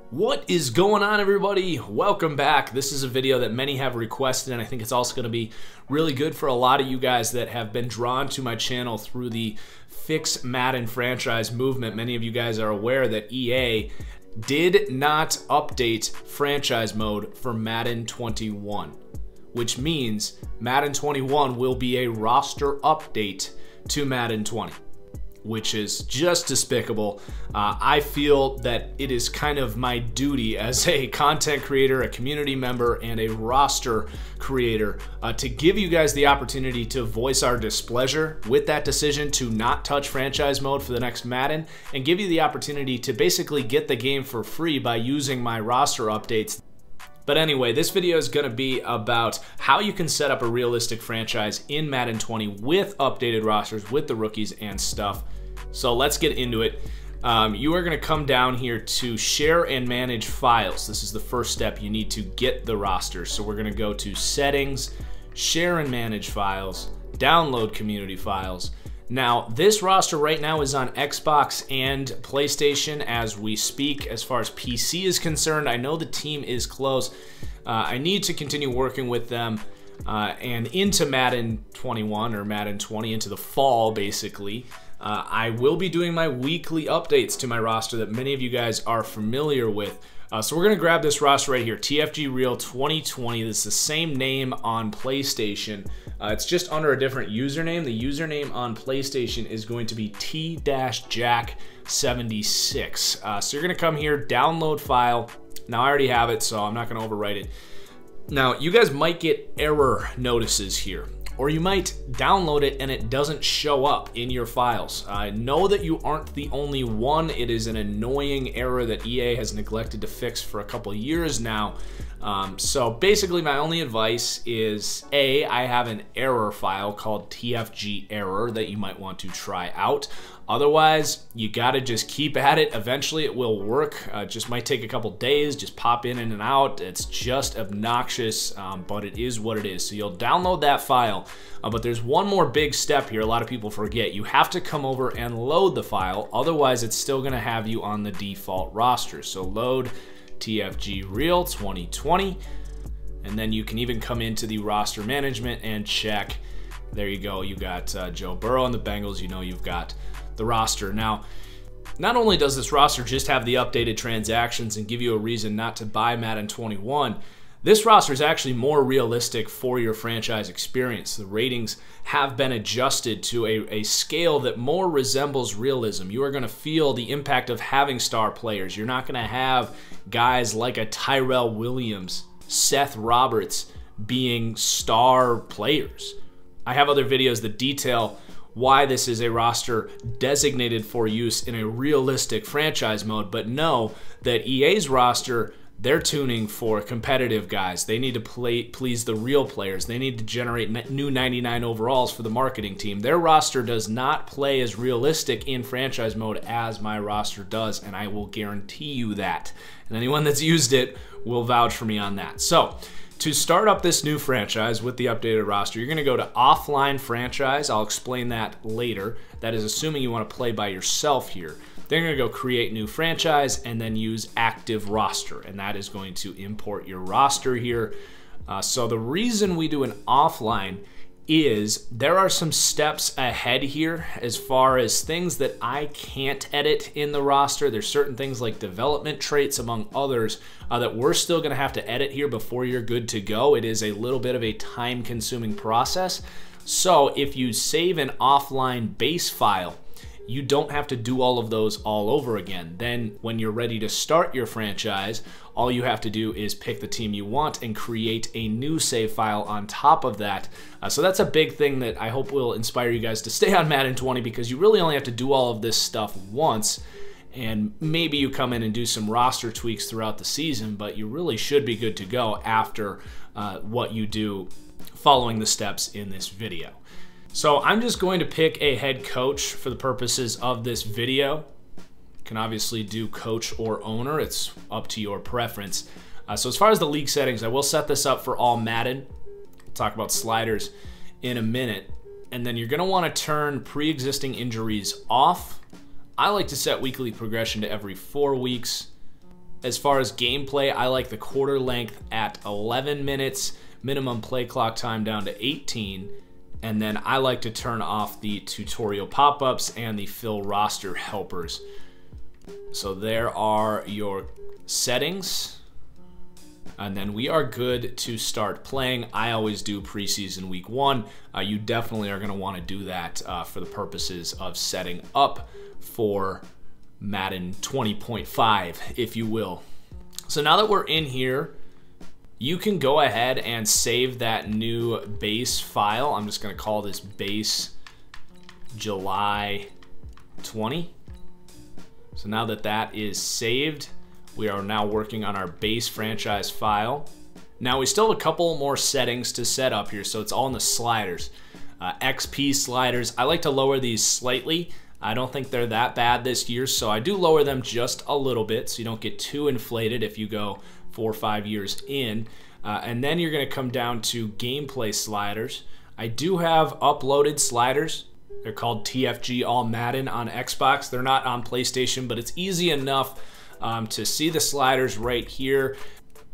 What is going on, everybody? Welcome back. This is a video that many have requested, and I think it's also going to be really good for a lot of you guys that have been drawn to my channel through the Fix Madden franchise movement. Many of you guys are aware that EA did not update franchise mode for Madden 21, which means Madden 21 will be a roster update to Madden 20. Which is just despicable. I feel that it is kind of my duty as a content creator, a community member, and a roster creator to give you guys the opportunity to voice our displeasure with that decision to not touch franchise mode for the next Madden, and give you the opportunity to basically get the game for free by using my roster updates. But anyway, this video is going to be about how you can set up a realistic franchise in Madden 20 with updated rosters, with the rookies and stuff. So let's get into it. You are going to come down here to share and manage files. This is the first step. You need to get the roster. So we're going to go to settings, share and manage files, download community files. Now, this roster right now is on Xbox and PlayStation as we speak. As far as PC is concerned, I know the team is close. I need to continue working with them and into Madden 21 or Madden 20, into the fall, basically. I will be doing my weekly updates to my roster that many of you guys are familiar with. So we're going to grab this roster right here, TFG Real 2020. This is the same name on PlayStation. It's just under a different username. The username on PlayStation is going to be T-Jack76. So you're going to come here, download file. Now I already have it, so I'm not going to overwrite it. Now you guys might get error notices here, or you might download it and it doesn't show up in your files. I know that you aren't the only one. It is an annoying error that EA has neglected to fix for a couple of years now. So basically my only advice is I have an error file called TFG error that you might want to try out. Otherwise, you gotta just keep at it. Eventually it will work. It just might take a couple days, just pop in and out. It's just obnoxious, but it is what it is. So you'll download that file, but there's one more big step here a lot of people forget. You have to come over and load the file, otherwise it's still gonna have you on the default roster. So load TFG Real 2020, and then you can even come into the roster management and check. There you go, you got Joe Burrow and the Bengals, you know you've got the roster. Now, not only does this roster just have the updated transactions and give you a reason not to buy Madden 21, this roster is actually more realistic for your franchise experience. The ratings have been adjusted to a scale that more resembles realism. You are going to feel the impact of having star players. You're not going to have guys like a Tyrell Williams, Seth Roberts being star players. I have other videos that detail why this is a roster designated for use in a realistic franchise mode, but know that EA's roster, they're tuning for competitive guys. They need to please the real players. They need to generate new 99 overalls for the marketing team. Their roster does not play as realistic in franchise mode as my roster does, and I will guarantee you that. And anyone that's used it will vouch for me on that. So, to start up this new franchise with the updated roster, you're going to go to offline franchise. I'll explain that later. That is assuming you want to play by yourself here. Then you're going to go create new franchise and then use active roster, and that is going to import your roster here. So the reason we do an offline is there are some steps ahead here as far as things that I can't edit in the roster. There's certain things like development traits, among others, that we're still going to have to edit here before you're good to go. It is a little bit of a time-consuming process. So if you save an offline base file, you don't have to do all of those all over again. Then when you're ready to start your franchise, all you have to do is pick the team you want and create a new save file on top of that. So that's a big thing that I hope will inspire you guys to stay on Madden 20, because you really only have to do all of this stuff once, and maybe you come in and do some roster tweaks throughout the season, but you really should be good to go after what you do following the steps in this video. So I'm just going to pick a head coach for the purposes of this video. You can obviously do coach or owner. It's up to your preference. So as far as the league settings, I will set this up for all Madden. We'll talk about sliders in a minute. And then you're going to want to turn pre-existing injuries off. I like to set weekly progression to every 4 weeks. As far as gameplay, I like the quarter length at 11 minutes, minimum play clock time down to 18, and then I like to turn off the tutorial pop-ups and the fill roster helpers. So there are your settings, and then we are good to start playing. I always do preseason week 1. You definitely are going to want to do that for the purposes of setting up for Madden 20.5, if you will. So now that we're in here, you can go ahead and save that new base file. I'm just going to call this base July 20. So now that that is saved, we are now working on our base franchise file. Now we still have a couple more settings to set up here, so it's all in the sliders. XP sliders, I like to lower these slightly. I don't think they're that bad this year, so I do lower them just a little bit so you don't get too inflated if you go 4 or 5 years in. And then you're going to come down to gameplay sliders. I do have uploaded sliders. They're called TFG All Madden on Xbox. They're not on PlayStation, but it's easy enough to see the sliders right here.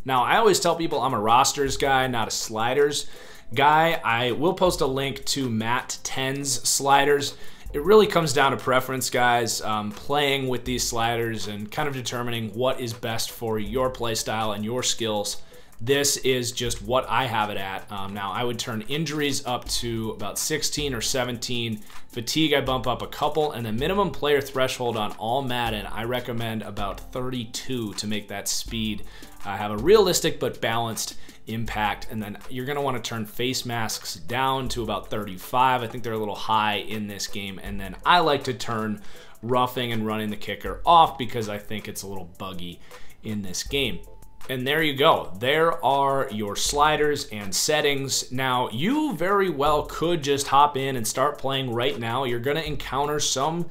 Now, I always tell people I'm a rosters guy, not a sliders guy. I will post a link to Matt 10's sliders. It really comes down to preference, guys, playing with these sliders and kind of determining what is best for your play style and your skills. This is just what I have it at. Now, I would turn injuries up to about 16 or 17. Fatigue, I bump up a couple. And the minimum player threshold on all Madden, I recommend about 32 to make that speed have a realistic but balanced impact. And then you're going to want to turn face masks down to about 35. I think they're a little high in this game. And then I like to turn roughing and running the kicker off because I think it's a little buggy in this game. And there you go. There are your sliders and settings. Now, you very well could just hop in and start playing right now. You're going to encounter some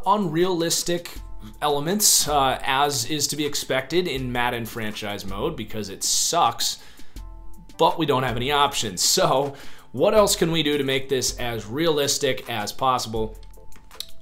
unrealistic elements, as is to be expected in Madden franchise mode, because it sucks, but we don't have any options. So what else can we do to make this as realistic as possible?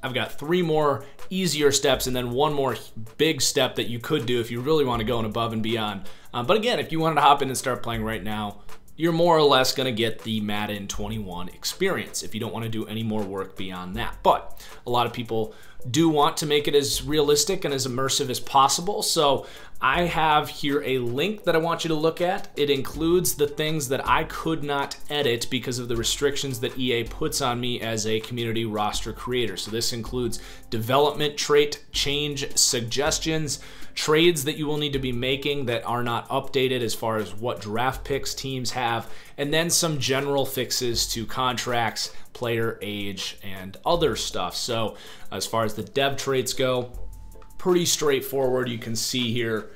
I've got 3 more easier steps and then 1 more big step that you could do if you really want to go above and beyond. But again, if you wanted to hop in and start playing right now, you're more or less going to get the Madden 21 experience if you don't want to do any more work beyond that. But a lot of people do want to make it as realistic and as immersive as possible. So I have here a link that I want you to look at. It includes the things that I could not edit because of the restrictions that EA puts on me as a community roster creator. So this includes development trait change suggestions, trades that you will need to be making that are not updated as far as what draft picks teams have, and then some general fixes to contracts, player age, and other stuff. So as far as the dev traits go, pretty straightforward. You can see here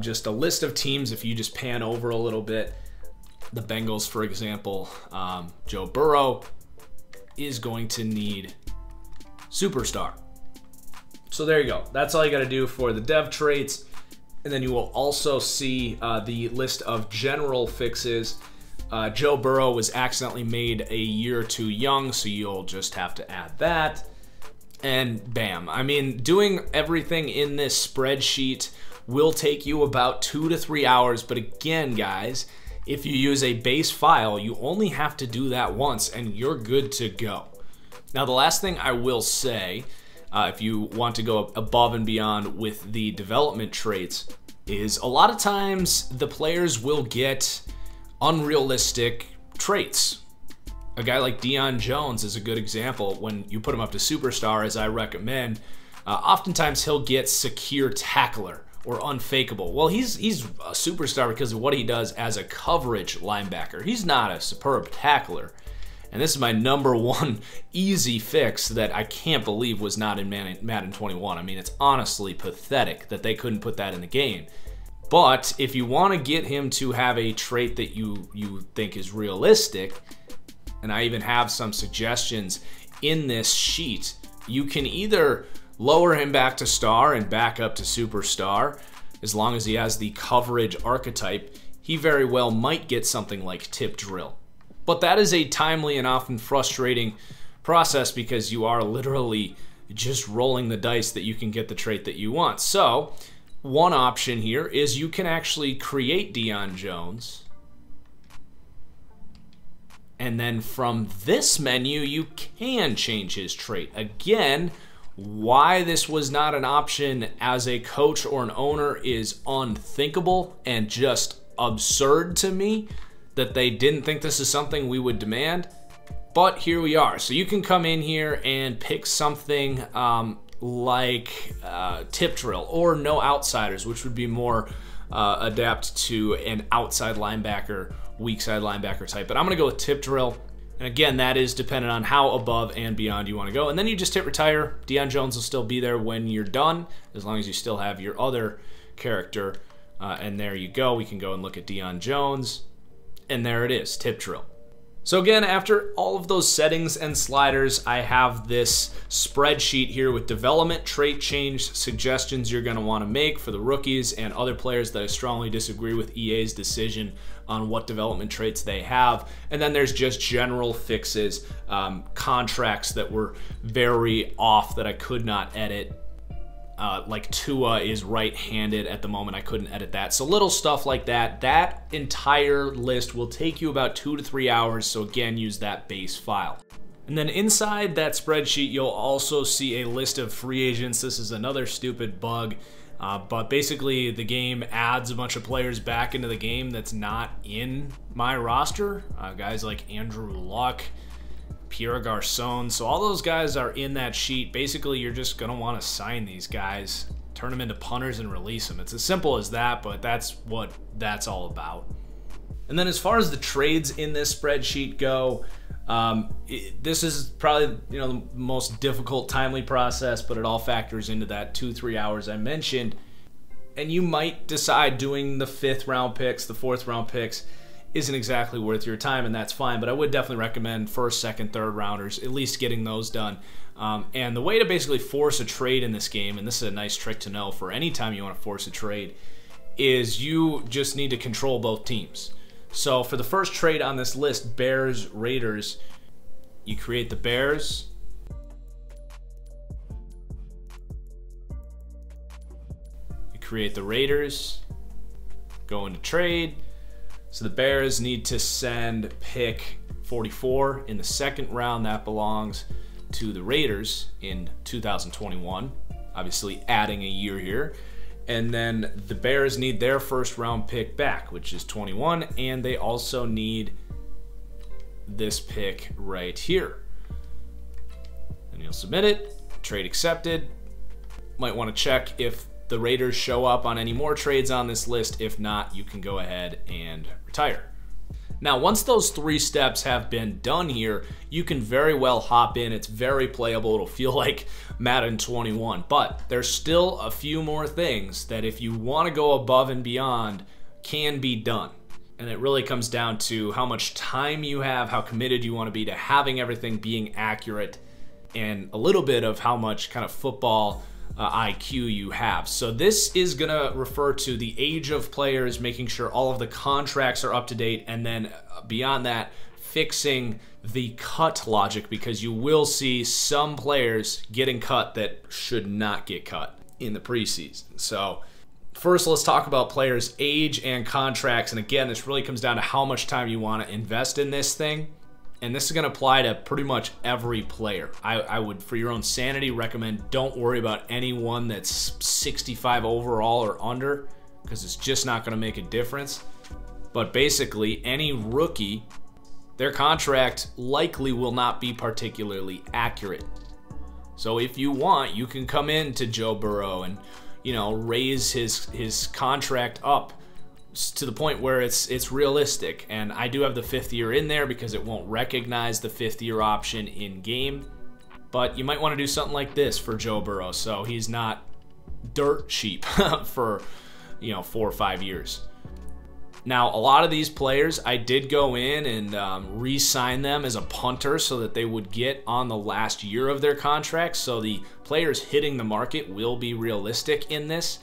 just a list of teams. If you just pan over a little bit, the Bengals, for example, Joe Burrow is going to need superstar. So there you go. That's all you got to do for the dev traits. And then you will also see the list of general fixes. Joe Burrow was accidentally made a year too young, so you'll just have to add that. And bam. I mean, doing everything in this spreadsheet will take you about 2 to 3 hours. But again, guys, if you use a base file, you only have to do that once and you're good to go. Now, the last thing I will say, if you want to go above and beyond with the development traits, is a lot of times the players will get unrealistic traits. A guy like Deion Jones is a good example. When you put him up to superstar, as I recommend, oftentimes he'll get secure tackler or unfakeable. Well, he's a superstar because of what he does as a coverage linebacker. He's not a superb tackler. And this is my #1 easy fix that I can't believe was not in Madden 21. I mean, it's honestly pathetic that they couldn't put that in the game. But if you want to get him to have a trait that you think is realistic, and I even have some suggestions in this sheet, you can either lower him back to star and back up to superstar. As long as he has the coverage archetype, he very well might get something like tip drill. But that is a timely and often frustrating process because you are literally just rolling the dice that you can get the trait that you want. So one option here is you can actually create Deion Jones. And then from this menu, you can change his trait. Again, why this was not an option as a coach or an owner is unthinkable and just absurd to me that they didn't think this is something we would demand. But here we are. So you can come in here and pick something like tip drill or no outsiders, which would be more adapt to an outside linebacker, weak side linebacker type. But I'm going to go with tip drill. And again, that is dependent on how above and beyond you want to go. And then you just hit retire. Deion Jones will still be there when you're done, as long as you still have your other character. And there you go. We can go and look at Deion Jones. And there it is, tip drill. So again, after all of those settings and sliders, I have this spreadsheet here with development trait change suggestions you're going to want to make for the rookies and other players that I strongly disagree with EA's decision on what development traits they have. And then there's just general fixes, contracts that were very off that I could not edit. Like Tua is right-handed at the moment. I couldn't edit that. So little stuff like that. That entire list will take you about 2 to 3 hours. So again, use that base file. And then inside that spreadsheet, you'll also see a list of free agents. This is another stupid bug. But basically, the game adds a bunch of players back into the game that's not in my roster. Guys like Andrew Luck, Pierre Garçon. So all those guys are in that sheet. Basically, you're just going to want to sign these guys, turn them into punters, and release them. It's as simple as that, but that's what that's all about. And then as far as the trades in this spreadsheet go, this is probably the most difficult, timely process, but it all factors into that 2-3 hours I mentioned. And you might decide doing the 5th round picks, the 4th round picks, isn't exactly worth your time, and that's fine. But I would definitely recommend 1st, 2nd, 3rd rounders, at least getting those done. And the way to basically force a trade in this game, and this is a nice trick to know for any time you want to force a trade, is you just need to control both teams. So for the first trade on this list, Bears, Raiders, you create the Bears. You create the Raiders. Go into trade. So the Bears need to send pick 44 in the 2nd round. That belongs to the Raiders in 2021. Obviously adding a year here. And then the Bears need their 1st round pick back, which is 21. And they also need this pick right here. And you'll submit it. Trade accepted. Might want to check if the Raiders show up on any more trades on this list. If not, you can go ahead and retire. Now, once those 3 steps have been done here, you can very well hop in. It's very playable. It'll feel like Madden 21, but there's still a few more things that if you want to go above and beyond can be done. And it really comes down to how much time you have, how committed you want to be to having everything being accurate, and a little bit of how much kind of football IQ you have. So this is going to refer to the age of players, making sure all of the contracts are up to date, and then beyond that, fixing the cut logic, because you will see some players getting cut that should not get cut in the preseason. So first, let's talk about players' age and contracts. And again, this really comes down to how much time you want to invest in this thing. And this is going to apply to pretty much every player. I would, for your own sanity, recommend don't worry about anyone that's 65 overall or under, because it's just not going to make a difference. But basically, any rookie, their contract likely will not be particularly accurate. So if you want, you can come in to Joe Burrow and, raise his contract up to the point where it's realistic. And I do have the 5th year in there because it won't recognize the 5th year option in game. But you might want to do something like this for Joe Burrow, so he's not dirt cheap for 4 or 5 years. Now, a lot of these players, I did go in and re-sign them as a punter so that they would get on the last year of their contract. So the players hitting the market will be realistic in this,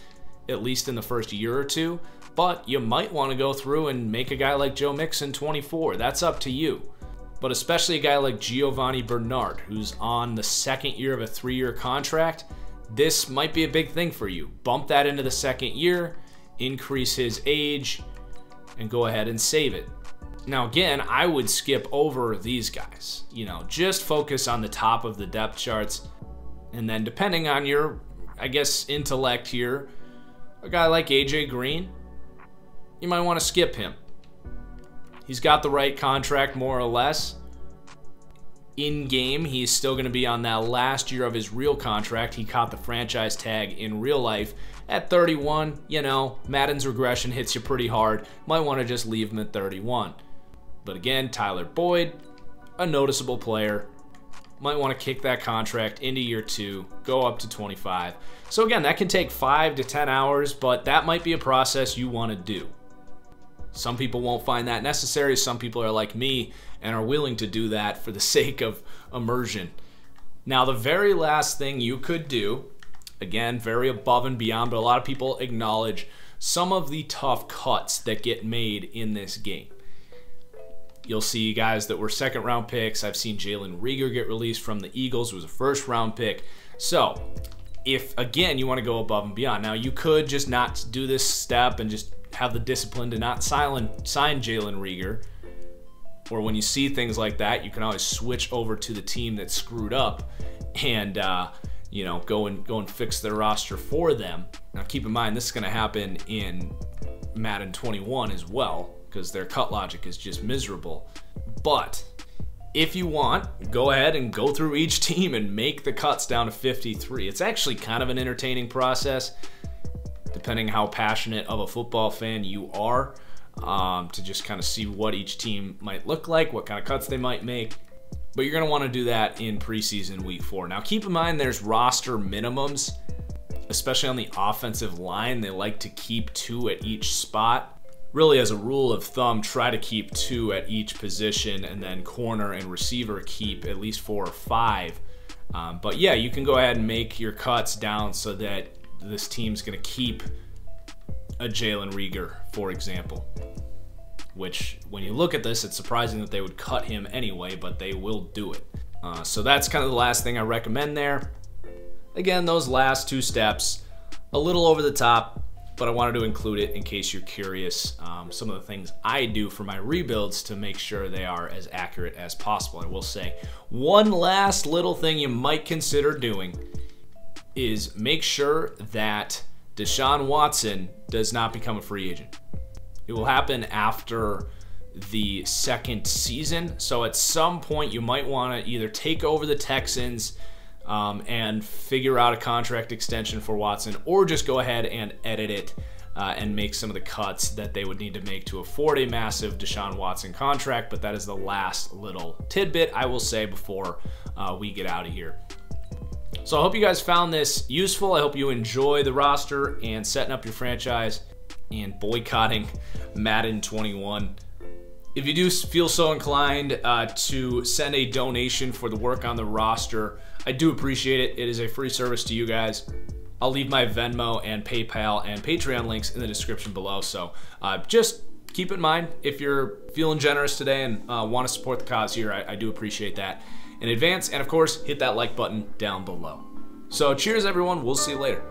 at least in the first year or two. But you might want to go through and make a guy like Joe Mixon 24. That's up to you. But especially a guy like Giovanni Bernard, who's on the 2nd year of a 3-year contract, this might be a big thing for you. Bump that into the second year, increase his age, and go ahead and save it. Now again, I would skip over these guys. You know, just focus on the top of the depth charts. And then depending on your, I guess, intellect here, a guy like AJ Green, you might want to skip him. He's got the right contract more or less. In game, he's still going to be on that last year of his real contract. He caught the franchise tag in real life at 31. You know, Madden's regression hits you pretty hard. Might want to just leave him at 31. But again, Tyler Boyd, a noticeable player. Might want to kick that contract into year 2, go up to 25. So again, that can take 5 to 10 hours, but that might be a process you want to do. Some people won't find that necessary. Some people are like me and are willing to do that for the sake of immersion. Now, the very last thing you could do, again, very above and beyond, but a lot of people acknowledge some of the tough cuts that get made in this game. You'll see guys that were second-round picks. I've seen Jalen Reagor get released from the Eagles, who was a first-round pick. So, if, again, you want to go above and beyond. Now, you could just not do this step and just have the discipline to not sign Jalen Reagor. Or when you see things like that, you can always switch over to the team that screwed up and you know, go and fix their roster for them. Now, keep in mind, this is going to happen in Madden 21 as well, because their cut logic is just miserable. But if you want, go ahead and go through each team and make the cuts down to 53. It's actually kind of an entertaining process, depending how passionate of a football fan you are, to just kind of see what each team might look like, what kind of cuts they might make. But you're going to want to do that in preseason week 4. Now, keep in mind there's roster minimums, especially on the offensive line. They like to keep 2 at each spot. Really, as a rule of thumb, try to keep 2 at each position, and then corner and receiver keep at least 4 or 5. But yeah, you can go ahead and make your cuts down so that this team's going to keep a Jalen Reagor, for example. Which, when you look at this, it's surprising that they would cut him anyway, but they will do it. So that's kind of the last thing I recommend there. Again, those last 2 steps, a little over the top, but I wanted to include it in case you're curious. Some of the things I do for my rebuilds to make sure they are as accurate as possible. I will say, one last little thing you might consider doing is make sure that Deshaun Watson does not become a free agent. It will happen after the second season. So at some point you might want to either take over the Texans and figure out a contract extension for Watson, or just go ahead and edit it and make some of the cuts that they would need to make to afford a massive Deshaun Watson contract. But that is the last little tidbit I will say before we get out of here. So I hope you guys found this useful. I hope you enjoy the roster and setting up your franchise and boycotting Madden 21. If you do feel so inclined to send a donation for the work on the roster, I do appreciate it. It is a free service to you guys. I'll leave my Venmo and PayPal and Patreon links in the description below. So just keep in mind, if you're feeling generous today and want to support the cause here, I do appreciate that in advance. And of course, hit that like button down below. So cheers, everyone. We'll see you later.